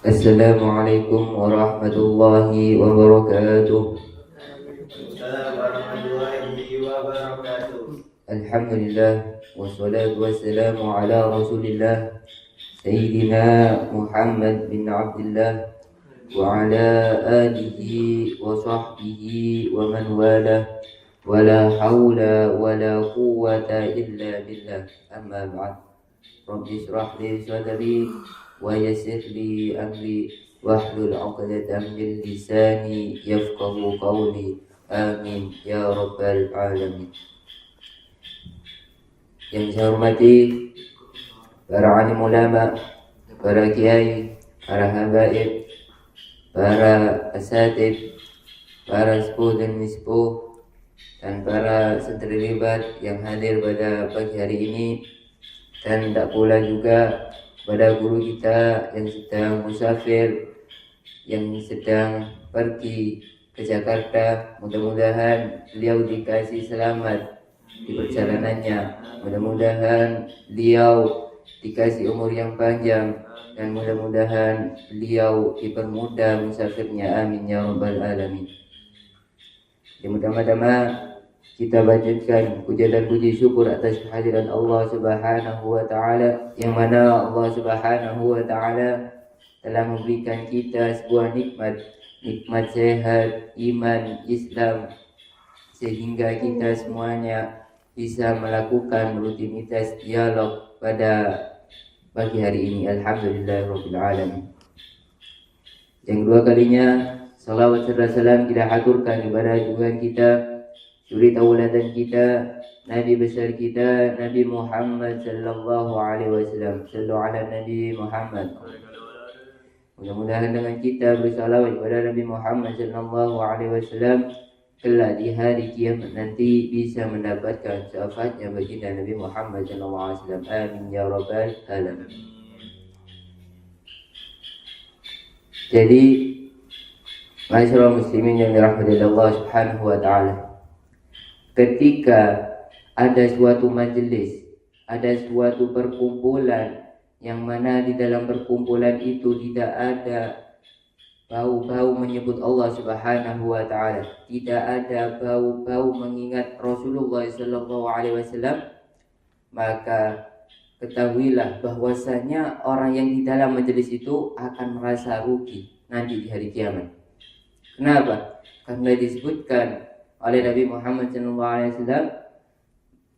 Assalamualaikum warahmatullahi wabarakatuh. Alhamdulillah wassalatu wassalamu ala Rasulillah Sayyidina Muhammad bin Abdullah wa ala alihi wa sahbihi wa man wala wa la hawla wa la quwwata illa billah. Amma ba'd. Rabbi shrah li sadri wa yassir li amri wahlul 'uqdatam min lisani yafqahu qawli. Amin ya rabbal alamin. Yang saya hormati para alim ulama, para kiai, para habaib, para asatid, para sepuh dan mispuh, dan para senterlibat yang hadir pada pagi hari ini, dan tak pula juga pada guru kita yang sedang musafir, yang sedang pergi ke Jakarta. Mudah-mudahan beliau dikasih selamat di perjalanannya, mudah-mudahan beliau dikasih umur yang panjang, dan mudah-mudahan beliau dipermudah musafirnya. Amin ya rabbal alamin. Yang pertama-tama kita panjatkan puja dan puji syukur atas kehadiran Allah Subhanahu wa taala, yang mana Allah Subhanahu wa taala telah memberikan kita sebuah nikmat sehat, iman, Islam, sehingga kita semuanya bisa melakukan rutinitas dialog pada pagi hari ini. Alhamdulillahirabbil alamin. Yang kedua kalinya salawat serta salam kita haturkan kepada junjungan kita, suri tauladan kita, Nabi besar kita, Nabi Muhammad sallallahu alaihi wasallam. Sallu ala Nabi Muhammad. Mudah-mudahan dengan kita bersalawat kepada Nabi Muhammad sallallahu alaihi wasallam, kelak di hari kiamat nanti bisa mendapatkan syafaatnya baginda Nabi Muhammad sallallahu alaihi wasallam. Amin ya rabbal alamin. Jadi, masyaallah muslimin yang dirahmati Allah Subhanahu wa taala, ketika ada suatu majelis, ada suatu perkumpulan yang mana di dalam perkumpulan itu tidak ada bau-bau menyebut Allah Subhanahu wa taala, tidak ada bau-bau mengingat Rasulullah sallallahu alaihi wasallam, maka ketahuilah bahwasanya orang yang di dalam majelis itu akan merasa rugi nanti di hari kiamat. Kenapa? Karena disebutkan oleh Nabi Muhammad SAW,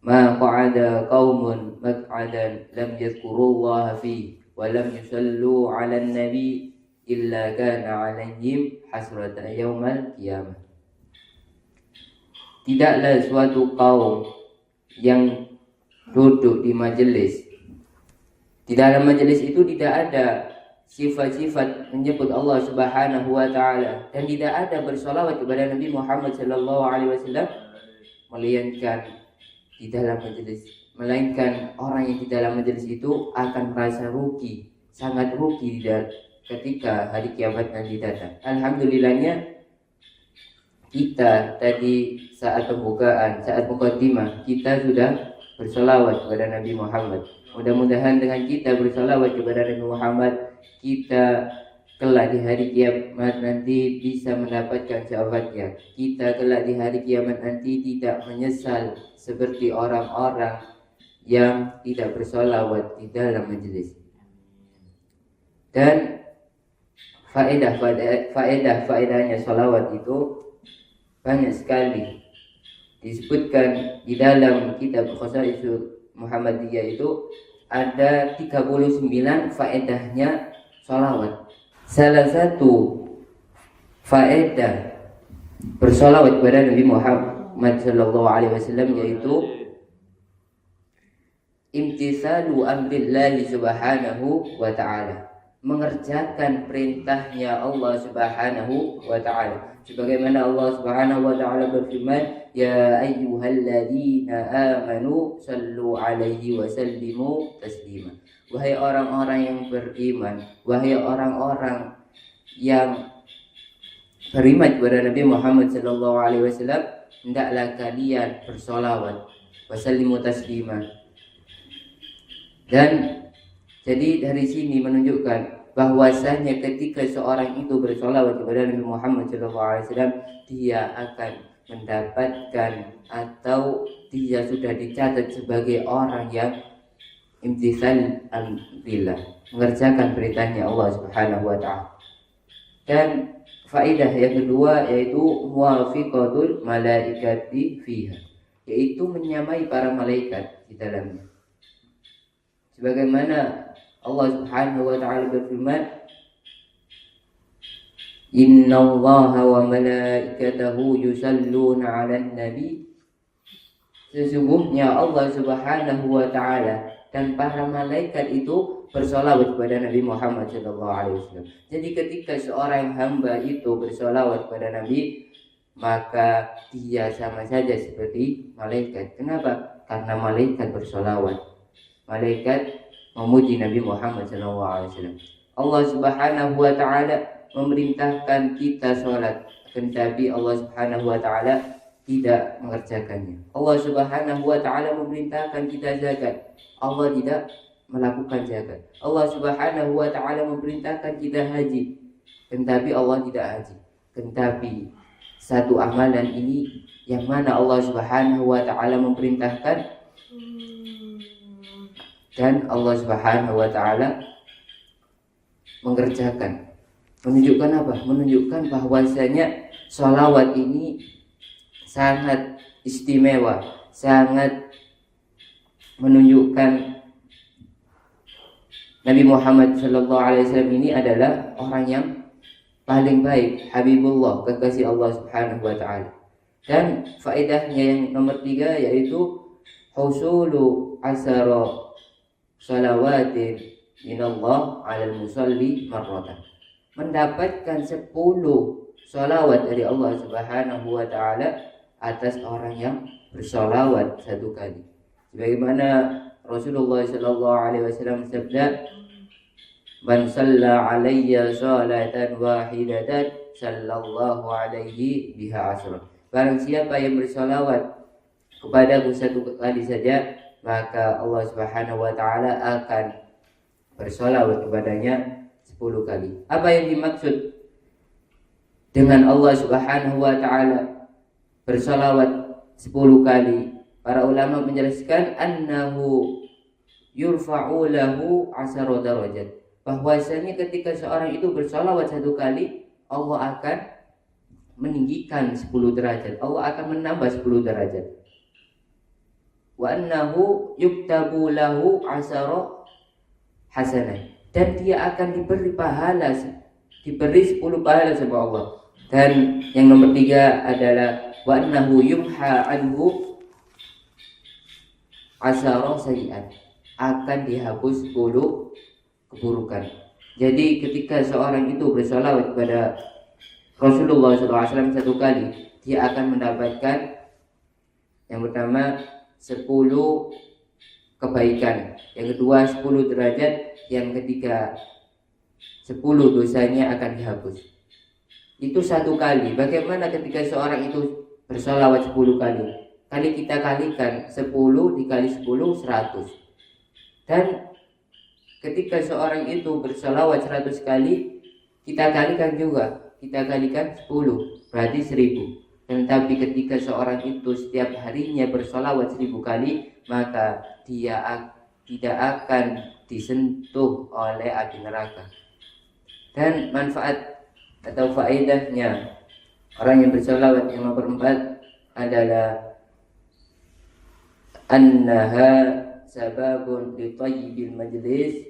ma qa'ada qaumun maq'adan lam yadhkurullaha fi wa lam yusallu 'alan nabi illa kana 'alaihim hasratan yaumal qiyamah. Tidaklah suatu kaum yang duduk di majelis, di dalam majelis itu tidak ada sifat-sifat menyebut Allah Subhanahu wa taala, dan tidak ada bersolawat kepada Nabi Muhammad sallallahu alaihi wasallam, melainkan orang yang di dalam majelis itu akan merasa rugi, sangat rugi ketika hari kiamat nanti datang. Alhamdulillahnya kita tadi saat pembukaan, saat mukaddimah, kita sudah bersolawat kepada Nabi Muhammad. Mudah-mudahan dengan kita bersolawat kepada Nabi Muhammad, kita kelak di hari kiamat nanti bisa mendapatkan syafaatnya. Kita kelak di hari kiamat nanti tidak menyesal seperti orang-orang yang tidak bersolawat di dalam majelis. Dan faedahnya solawat itu banyak sekali. Disebutkan di dalam kitab Khosaisul Muhammadiyah itu ada 39 faedahnya solawat. Salah satu faedah bersolawat kepada Nabi Muhammad sallallahu alaihi wasallam yaitu imtithalu amrillahi subhanahu wa ta'ala, mengerjakan perintahnya Allah Subhanahu wa ta'ala. Sebagaimana Allah Subhanahu wa ta'ala berfirman, ya ayyuhalladzina amanu sallu alaihi wa sallimu taslima. Wahai orang-orang yang beriman, wahai orang-orang yang beriman kepada Nabi Muhammad sallallahu alaihi wasallam, hendaklah kalian bersolawat wa sallimu taslima. Dan jadi dari sini menunjukkan bahwasanya ketika seorang itu bersolawat kepada Nabi Muhammad SAW, dia akan mendapatkan atau dia sudah dicatat sebagai orang yang imtithal amrillah, mengerjakan perintahnya Allah Subhanahu wa taala. Dan faedah yang kedua yaitu muwafiqatul malaikati fiha, yaitu menyamai para malaikat di dalamnya. Sebagaimana Allah Subhanahu wa taala berfirman, "Innallaha wa malaikatahu yusalluna 'alan nabi." Sesungguhnya Allah Subhanahu wa taala dan para malaikat itu bersolawat kepada Nabi Muhammad SAW. Jadi ketika seorang hamba itu bersolawat kepada Nabi, maka dia sama saja seperti malaikat. Kenapa? Karena malaikat bersolawat, malaikat memuji Nabi Muhammad SAW. Allah Subhanahu wa taala memerintahkan kita sholat, tetapi Allah Subhanahu wa taala tidak mengerjakannya. Allah Subhanahu wa taala memerintahkan kita zakat, Allah tidak melakukan zakat. Allah Subhanahu wa taala memerintahkan kita haji, tetapi Allah tidak haji. Tetapi satu amalan ini yang mana Allah Subhanahu wa taala memerintahkan dan Allah Subhanahu wa taala mengerjakan. Menunjukkan apa? Menunjukkan bahwasanya sholawat ini sangat istimewa, sangat menunjukkan Nabi Muhammad SAW ini adalah orang yang paling baik, Habibullah, kekasih Allah Subhanahu wa taala. Dan faedahnya yang nomor 3 yaitu husulu asara salawatin minallah 'alal musalli marratan. Mendapatkan 10 salawat dari Allah Subhanahu wa taala atas orang yang bersalawat satu kali. Sebagaimana Rasulullah sallallahu alaihi wasallam sabda, "Man shalla 'alayya salatan wahidatan sallallahu alaihi biha asra." Barang siapa yang bersalawat kepadaku satu kali saja, maka Allah Subhanahu wa taala akan bersalawat kepadanya 10 kali. Apa yang dimaksud dengan Allah Subhanahu wa taala bersalawat 10 kali? Para ulama menjelaskan annahu yurfa'u lahu 10 darajat. Bahwasanya ketika seorang itu bersalawat satu kali, Allah akan meninggikan 10 derajat. Allah akan menambah 10 derajat. Wa annahu yuktabu lahu 10 hasanah. Dan dia akan diberi pahala, diberi 10 pahala sama Allah. Dan yang nomor 3 adalah wa annahu yumha anhu 10 sayiat, akan dihapus 10 keburukan. Jadi ketika seorang itu bersalawat kepada Rasulullah SAW satu kali, dia akan mendapatkan yang pertama 10 kebaikan, yang kedua 10 derajat, yang ketiga 10 dosanya akan dihapus. Itu satu kali. Bagaimana ketika seorang itu bersalawat 10 kali? Kali kita kalikan 10 dikali 10 100. Dan ketika seorang itu bersalawat 100 kali, kita kalikan juga, kita kalikan 10, berarti 1000. Tetapi ketika seorang itu setiap harinya bersalawat 1000 kali, maka dia tidak akan disentuh oleh api neraka. Dan manfaat atau faedahnya orang yang bersalawat yang nomor 4 adalah annaha sababun li tayyibil majlis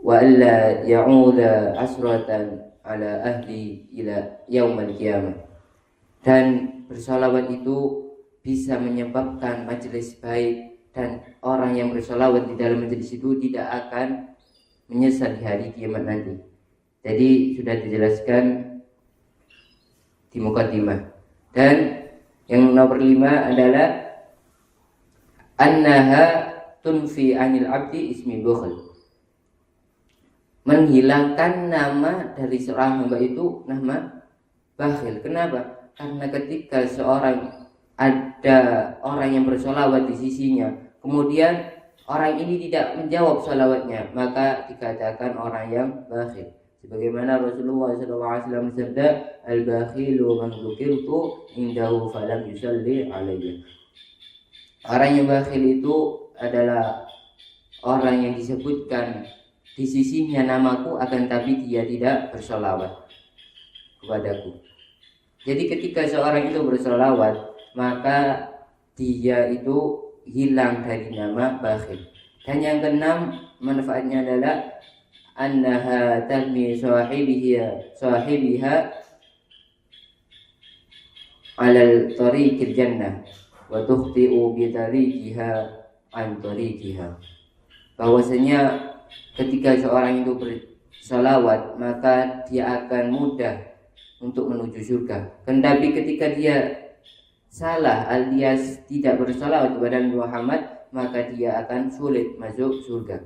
wa alla ya'uda asratan ala ahli ila yaumil qiyamah. Dan bersalawat itu bisa menyebabkan majelis baik, dan orang yang bersalawat di dalam majelis itu tidak akan menyesal di hari kiamat nanti. Jadi sudah dijelaskan di mukadimah. Dan yang nomor 5 adalah annaha tunfi anil abdi ismi bukhl. Menghilangkan nama dari seorang hamba itu nama bakhil. Kenapa? Karena ketika seorang ada orang yang bersolawat di sisinya, kemudian orang ini tidak menjawab salawatnya, maka dikatakan orang yang bakhil. Sebagaimana Rasulullah SAW bersabda, al-bakhilu man dzukirtu indahu falam yusalli alayya. Orang yang bakhil itu adalah orang yang disebutkan di sisinya namaku, akan tapi dia tidak bersolawat kepadaku. Jadi ketika seorang itu bersolawat, maka dia itu hilang dari nama bakhil. Dan yang keenam, manfaatnya adalah annaha tahmi sahibiha alal tariqil jannah wa tukhti'u bi tariqiha an tariqiha. Bahwasanya ketika seorang itu bersalawat, maka dia akan mudah untuk menuju surga. Tetapi ketika dia salah alias tidak bersalawat kepada Muhammad, maka dia akan sulit masuk surga.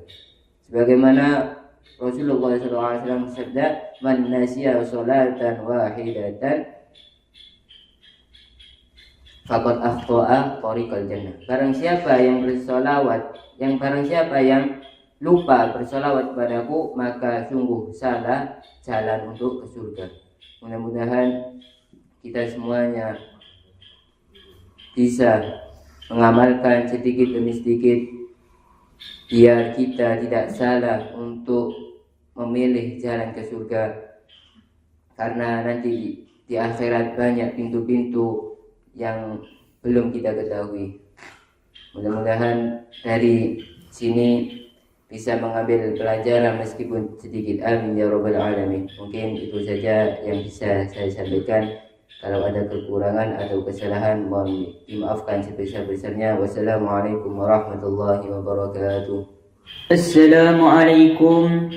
Sebagaimana Rasulullah SAW bersabda, man nasiya salatan wahidatan faqad akhta'a tariqal jannah. Barang siapa yang lupa bersalawat kepadaku, maka sungguh salah jalan untuk ke surga. Mudah-mudahan kita semuanya bisa mengamalkan sedikit demi sedikit, biar kita tidak salah untuk memilih jalan ke surga. Karena nanti di akhirat banyak pintu-pintu yang belum kita ketahui. Mudah-mudahan dari sini bisa mengambil pelajaran meskipun sedikit. Amin ya rabbal alamin. Mungkin itu saja yang bisa saya sampaikan. Kalau ada kekurangan atau kesalahan, mohon dimaafkan sebesar-besarnya. Wassalamualaikum warahmatullahi wabarakatuh. Assalamualaikum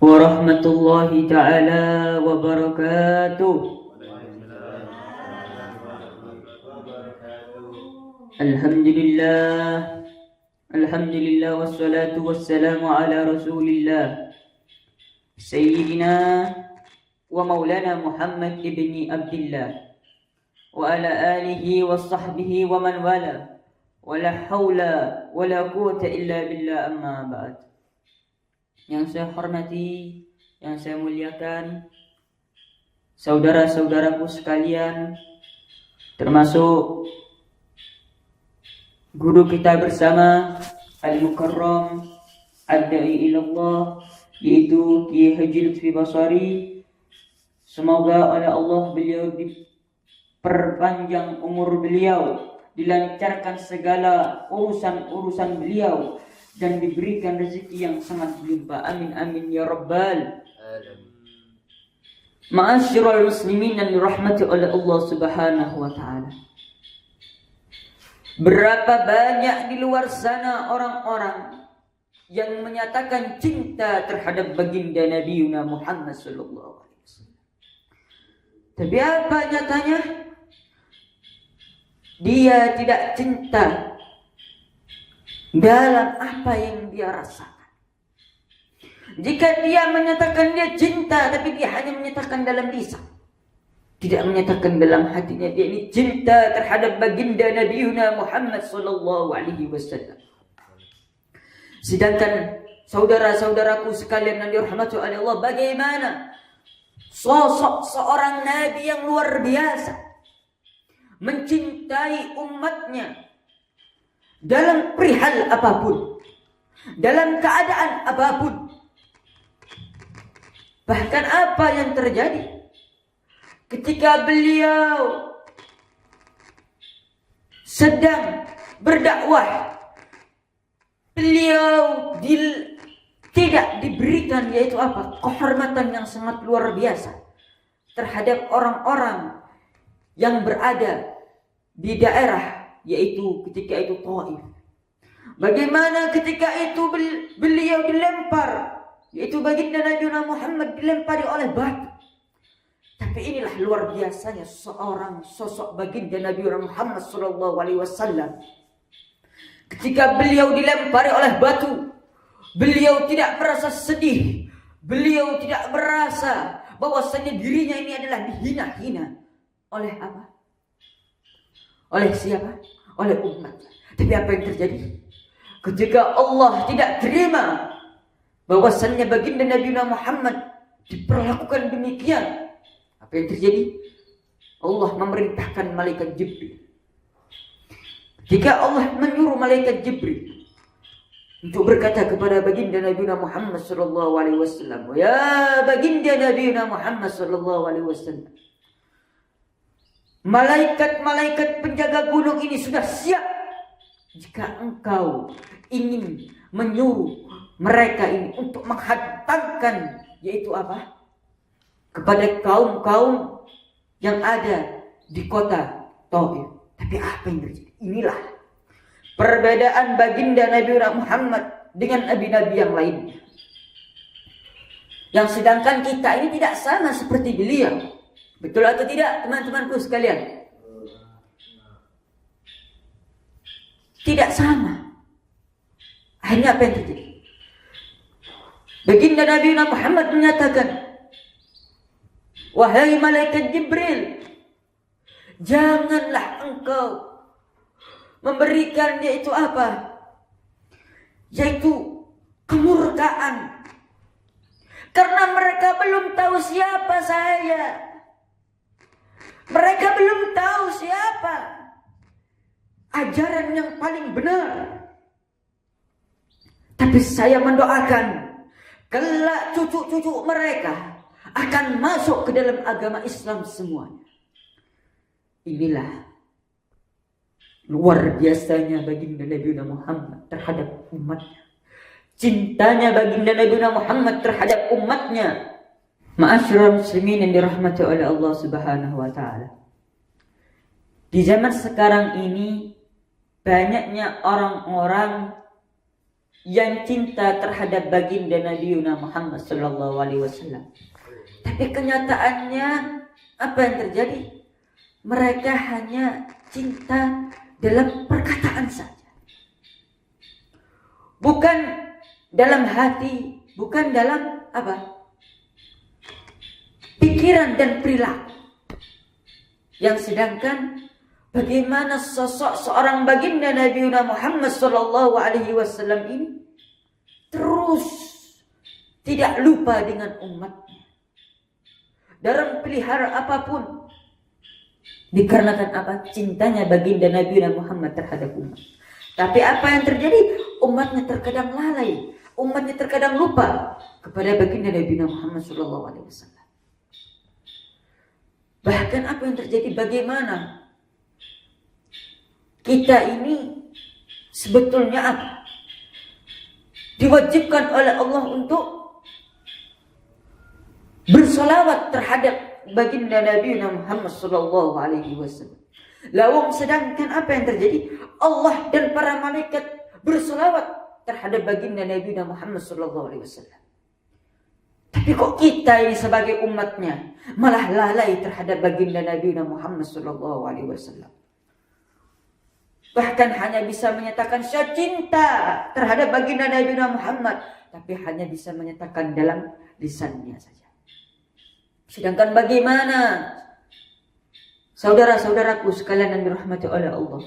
warahmatullahi ta'ala wabarakatuh. Alhamdulillah, alhamdulillah, wassalatu wassalamu ala rasulillah Sayyidina wa maulana Muhammad ibni Abdillah wa ala alihi wa sahbihi wa man wala, wa la hawla wa la quwata illa billah, amma ba'd. Yang saya hormati, yang saya muliakan, saudara-saudaraku sekalian, termasuk guru kita bersama Al-Mukarram Ad-Da'i ilallah, yaitu Kiai Haji Lutfi Basari. Semoga oleh Allah beliau diperpanjang umur beliau, dilancarkan segala urusan-urusan beliau, dan diberikan rezeki yang sangat berlimpah. Amin amin ya rabbal ma'asyiral muslimin yang dirahmati oleh Allah Subhanahu wa taala. Berapa banyak di luar sana orang-orang yang menyatakan cinta terhadap baginda Nabi Muhammad sallallahu alaihi wasallam. Tapi apa nyatanya? Dia tidak cinta dalam apa yang dia rasakan. Jika dia menyatakan dia cinta, tapi dia hanya menyatakan dalam lisan, tidak menyatakan dalam hatinya dia ini cinta terhadap baginda Nabi Muhammad sallallahu alaihi wasallam. Sedangkan saudara-saudaraku sekalian yang dirahmati oleh Allah, bagaimana sosok seorang nabi yang luar biasa, mencintai umatnya dalam perihal apapun, dalam keadaan apapun. Bahkan apa yang terjadi ketika beliau sedang berdakwah, beliau tidak diberikan, yaitu apa, kehormatan yang sangat luar biasa terhadap orang-orang yang berada di daerah, yaitu ketika itu Taif. Bagaimana ketika itu beliau dilempar, yaitu baginda Nabi Muhammad dilempari oleh batu. Tapi inilah luar biasanya seorang sosok baginda Nabi Muhammad sallallahu alaihi wasallam. Ketika beliau dilempari oleh batu, beliau tidak merasa sedih, beliau tidak merasa bahwasanya dirinya ini adalah dihina-hina. Oleh apa? Oleh siapa? Oleh umat. Tapi apa yang terjadi? ketika Allah tidak terima bahwasannya baginda Nabi Muhammad diperlakukan demikian, apa yang terjadi? Allah memerintahkan malaikat Jibril. Ketika Allah menyuruh malaikat Jibril untuk berkata kepada baginda Nabi Muhammad sallallahu alaihi wasallam, "Ya baginda Nabi Muhammad sallallahu alaihi wasallam, malaikat-malaikat penjaga gunung ini sudah siap jika engkau ingin menyuruh mereka ini untuk menghantamkan, yaitu apa? Kepada kaum-kaum yang ada di kota Taif." Tapi apa yang terjadi? Inilah perbedaan baginda Nabi Muhammad dengan nabi-nabi yang lainnya. Yang sedangkan kita ini tidak sama seperti beliau. Betul atau tidak, teman-temanku sekalian? Tidak sama. Akhirnya apa yang terjadi? Baginda Nabi Muhammad menyatakan, "Wahai malaikat Jibril, janganlah engkau memberikan yaitu apa? Yaitu kemurkaan. Karena mereka belum tahu siapa saya. Mereka belum tahu siapa ajaran yang paling benar. Tapi saya mendoakan kelak cucu-cucu mereka akan masuk ke dalam agama Islam semuanya." Inilah luar biasanya baginda Nabi Muhammad terhadap umatnya. Cintanya baginda Nabi Muhammad terhadap umatnya. Ma'asyiral muslimin yang dirahmati oleh Allah Subhanahu wa taala. Di zaman sekarang ini banyaknya orang-orang yang cinta terhadap baginda Nabi Muhammad sallallahu alaihi wasallam. Tapi kenyataannya apa yang terjadi? Mereka hanya cinta dalam perkataan saja. Bukan dalam hati, bukan dalam apa? Pikiran dan perilaku. Yang sedangkan bagaimana sosok seorang baginda Nabi Muhammad sallallahu alaihi wasallam ini terus tidak lupa dengan umatnya. Dalam pelihara apapun, dikarenakan apa? Cintanya baginda Nabi Muhammad terhadap umat. Tapi apa yang terjadi? Umatnya terkadang lalai, umatnya terkadang lupa kepada baginda Nabi Muhammad sallallahu alaihi wasallam. Bahkan apa yang terjadi? Bagaimana kita ini sebetulnya apa? Diwajibkan oleh Allah untuk bersolawat terhadap baginda Nabi Muhammad sallallahu alaihi wasallam. Lawang sedangkan apa yang terjadi? Allah dan para malaikat bersolawat terhadap baginda Nabi Muhammad sallallahu alaihi wasallam. Tapi kok kita ini sebagai umatnya malah lalai terhadap baginda Nabi Muhammad sallallahu alaihi wasallam. Bahkan hanya bisa menyatakan saya cinta terhadap baginda Nabi Muhammad, tapi hanya bisa menyatakan dalam lisannya saja. Sedangkan bagaimana saudara-saudaraku sekalian yang dirahmati oleh Allah?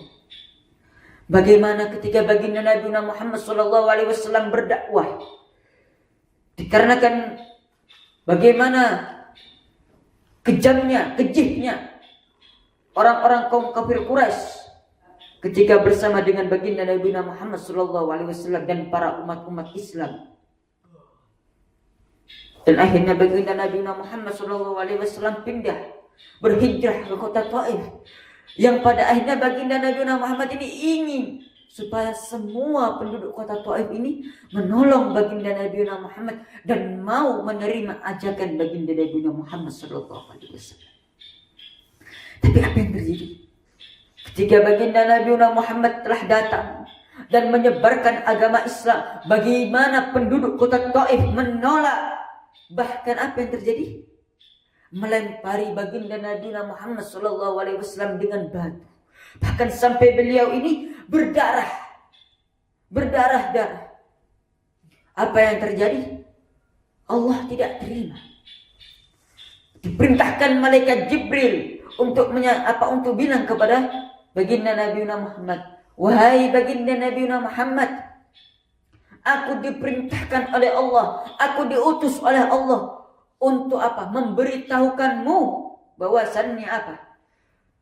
Bagaimana ketika baginda Nabi Muhammad sallallahu alaihi wasallam berdakwah? Dikarenakan bagaimana kejamnya, kejihnya orang-orang kaum kafir Quraisy ketika bersama dengan baginda Nabi Muhammad sallallahu alaihi wasallam dan para umat-umat Islam. Dan akhirnya baginda Nabi Muhammad sallallahu alaihi wasallam pindah berhijrah ke kota Taif, yang pada akhirnya baginda Nabi Muhammad ini ingin supaya semua penduduk kota Taif ini menolong baginda Nabi Muhammad dan mau menerima ajakan baginda Nabi Muhammad sallallahu alaihi wasallam. Tapi apa yang terjadi? Ketika baginda Nabi Muhammad telah datang dan menyebarkan agama Islam, bagaimana penduduk kota Taif menolak? Bahkan apa yang terjadi? Melempari baginda Nabi Muhammad sallallahu alaihi wasallam dengan batu. Bahkan sampai beliau ini berdarah-darah. Apa yang terjadi? Allah tidak terima. Diperintahkan malaikat Jibril untuk bilang kepada baginda Nabi Muhammad, "Wahai baginda Nabi Muhammad, Aku diperintahkan oleh Allah, aku diutus oleh Allah untuk apa? Memberitahukanmu bahwasannya apa?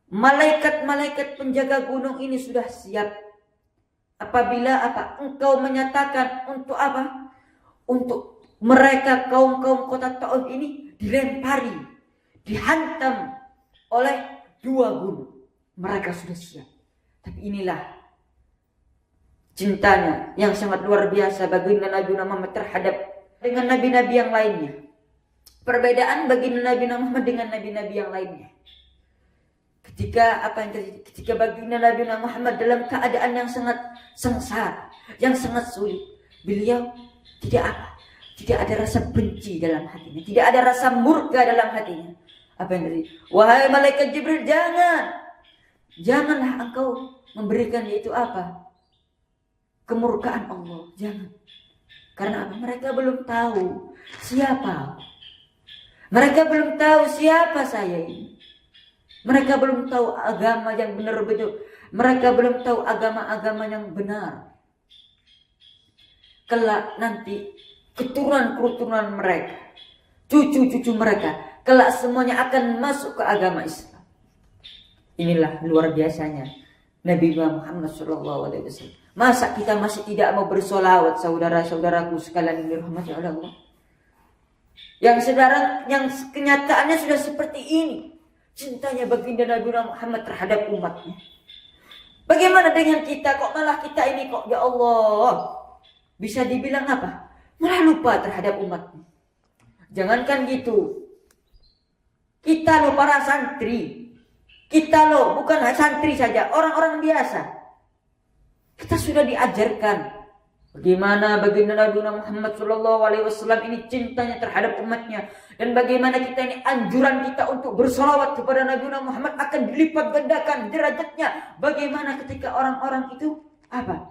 Malaikat-malaikat penjaga gunung ini sudah siap. Apabila apa? Engkau menyatakan untuk apa? Untuk mereka kaum-kaum kota Taif ini dilempari, dihantam oleh 2 gunung. Mereka sudah siap. Tapi inilah cintanya yang sangat luar biasa baginda Nabi Muhammad terhadap dengan nabi-nabi yang lainnya. Perbedaan baginda Nabi Muhammad dengan nabi-nabi yang lainnya. Ketika apa yang terjadi? Ketika baginda Nabi Muhammad dalam keadaan yang sangat sengsara, yang sangat sulit, beliau tidak ada rasa benci dalam hatinya, tidak ada rasa murka dalam hatinya. Apa yang terjadi? Wahai malaikat Jibril, janganlah engkau memberikan yaitu apa? Kemurkaan Allah, jangan. Karena apa? Mereka belum tahu siapa. Mereka belum tahu siapa saya ini. Mereka belum tahu agama yang benar-benar. Mereka belum tahu agama-agama yang benar. Kelak nanti keturunan-keturunan mereka, cucu-cucu mereka, kelak semuanya akan masuk ke agama Islam. Inilah luar biasanya Nabi Muhammad SAW. Masa kita masih tidak mau bersolawat, saudara-saudaraku sekalian yang dirahmati oleh Allah? Yang kenyataannya sudah seperti ini. Cintanya baginda Nabi Muhammad terhadap umatnya. Bagaimana dengan kita? Kok malah kita ini kok, ya Allah, bisa dibilang apa? Malah lupa terhadap umatnya. Jangankan gitu. Kita loh para santri. Kita loh bukan santri saja, orang-orang biasa. Kita sudah diajarkan bagaimana baginda Nabi Muhammad SAW ini cintanya terhadap umatnya, dan bagaimana kita ini anjuran kita untuk bersolawat kepada Nabi Muhammad akan dilipat gandakan derajatnya. Bagaimana ketika orang-orang itu apa?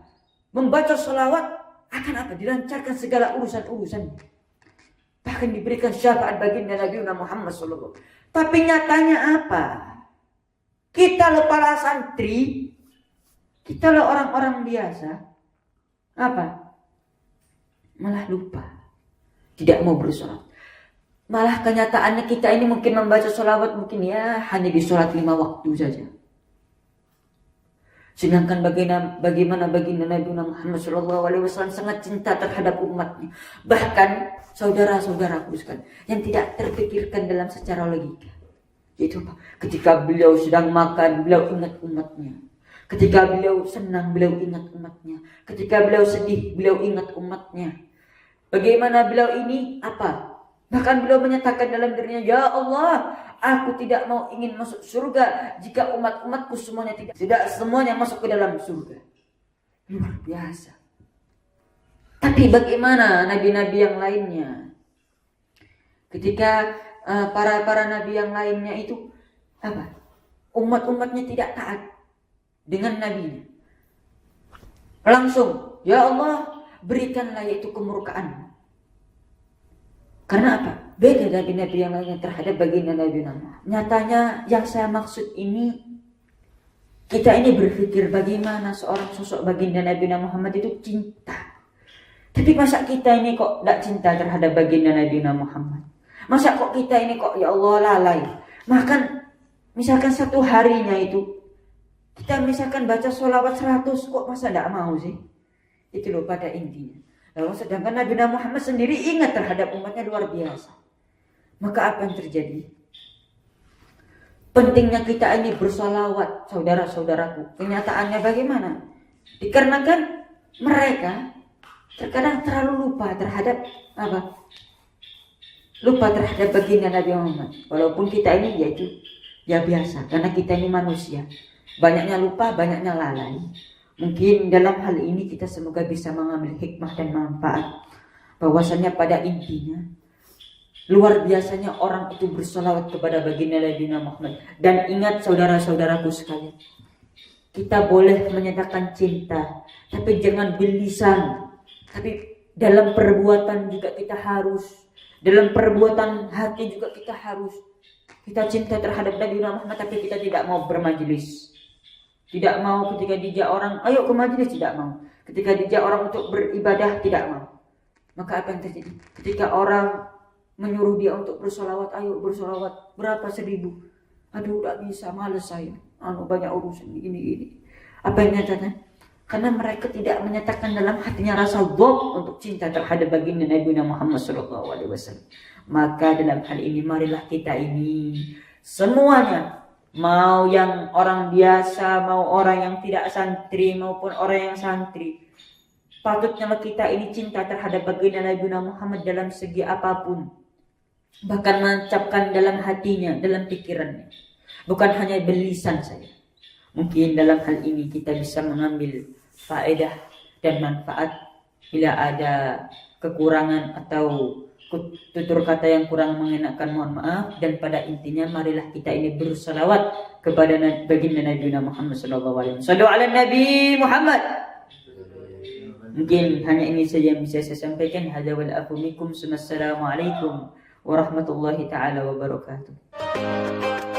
Membaca solawat akan apa? Dilancarkan segala urusan-urusan. Bahkan diberikan syafaat baginda Nabi Muhammad SAW. Tapi nyatanya apa? Kita loh para santri, kita loh orang-orang biasa, apa? Malah lupa, tidak mau bersolat. Malah kenyataannya kita ini mungkin membaca sholawat mungkin ya hanya di sholat 5 waktu saja. Sedangkan bagaimana baginda Nabi Muhammad SAW sangat cinta terhadap umatnya. Bahkan saudara-saudaraku sekalian yang tidak terpikirkan dalam secara logika. Itu apa? Ketika beliau sedang makan, beliau ingat umatnya. Ketika beliau senang, beliau ingat umatnya. Ketika beliau sedih, beliau ingat umatnya. Bagaimana beliau ini apa? Bahkan beliau menyatakan dalam dirinya, ya Allah, aku tidak mau ingin masuk surga jika umat-umatku semuanya tidak semuanya masuk ke dalam surga. Luar biasa. Tapi bagaimana nabi-nabi yang lainnya? Ketika para nabi yang lainnya itu apa? Umat-umatnya tidak taat dengan nabinya. Langsung, ya Allah, berikanlah yaitu kemurkaan. Karena apa? Beda nabi-nabi yang lainnya terhadap baginda Nabi Muhammad. Nyatanya yang saya maksud ini, kita ini berpikir bagaimana seorang sosok baginda Nabi Muhammad itu cinta. Tapi masa kita ini kok tidak cinta terhadap baginda Nabi Muhammad? Masa kok kita ini kok ya Allah lalai? Makan misalkan satu harinya itu kita misalkan baca sholawat 100, kok masa tidak mau sih? Itu loh pada intinya. Lalu sedangkan Nabi Muhammad sendiri ingat terhadap umatnya luar biasa. Maka apa yang terjadi? Pentingnya kita ini bersolawat, saudara-saudaraku. Kenyataannya bagaimana? Dikarenakan mereka terkadang terlalu lupa terhadap apa? Lupa terhadap baginda Nabi Muhammad. Walaupun kita ini yaitu ya biasa, karena kita ini manusia. Banyaknya lupa, banyaknya lalai. Mungkin dalam hal ini kita semoga bisa mengambil hikmah dan manfaat. Bahwasannya pada intinya luar biasanya orang itu bersolawat kepada baginda Nabi Muhammad. Dan ingat saudara-saudaraku sekalian, kita boleh menyatakan cinta, tapi jangan berlisan. Tapi dalam perbuatan juga kita harus, dalam perbuatan hati juga kita harus. Kita cinta terhadap Nabi Muhammad, tapi kita tidak mau bermajelis. Tidak mau ketika dijak orang, ayo ke majelis, tidak mau. Ketika diajak orang untuk beribadah tidak mau. Maka apa yang terjadi? Ketika orang menyuruh dia untuk bersolawat, ayo bersolawat, berapa 1000? Aduh, tidak bisa, males saya. Banyak urusan ini. Apa yang nyatanya? Karena mereka tidak menyatakan dalam hatinya rasa dhab untuk cinta terhadap baginda Nabi Muhammad SAW. Maka dalam hal ini marilah kita ini semuanya, mau yang orang biasa, mau orang yang tidak santri maupun orang yang santri, patutnya kita ini cinta terhadap baginda Nabi Muhammad dalam segi apapun, bahkan menancapkan dalam hatinya, dalam pikirannya, bukan hanya berlisan saja. Mungkin dalam hal ini kita bisa mengambil faedah dan manfaat. Bila ada kekurangan atau tutur kata yang kurang mengenakan, mohon maaf. Dan pada intinya marilah kita ini bersalawat kepada baginda Nabi Muhammad SAW. Sallu ala Nabi Muhammad. Mungkin hanya ini saja yang bisa saya sampaikan. Hadza wal afu minkum. Assalamualaikum warahmatullahi taala wabarakatuh.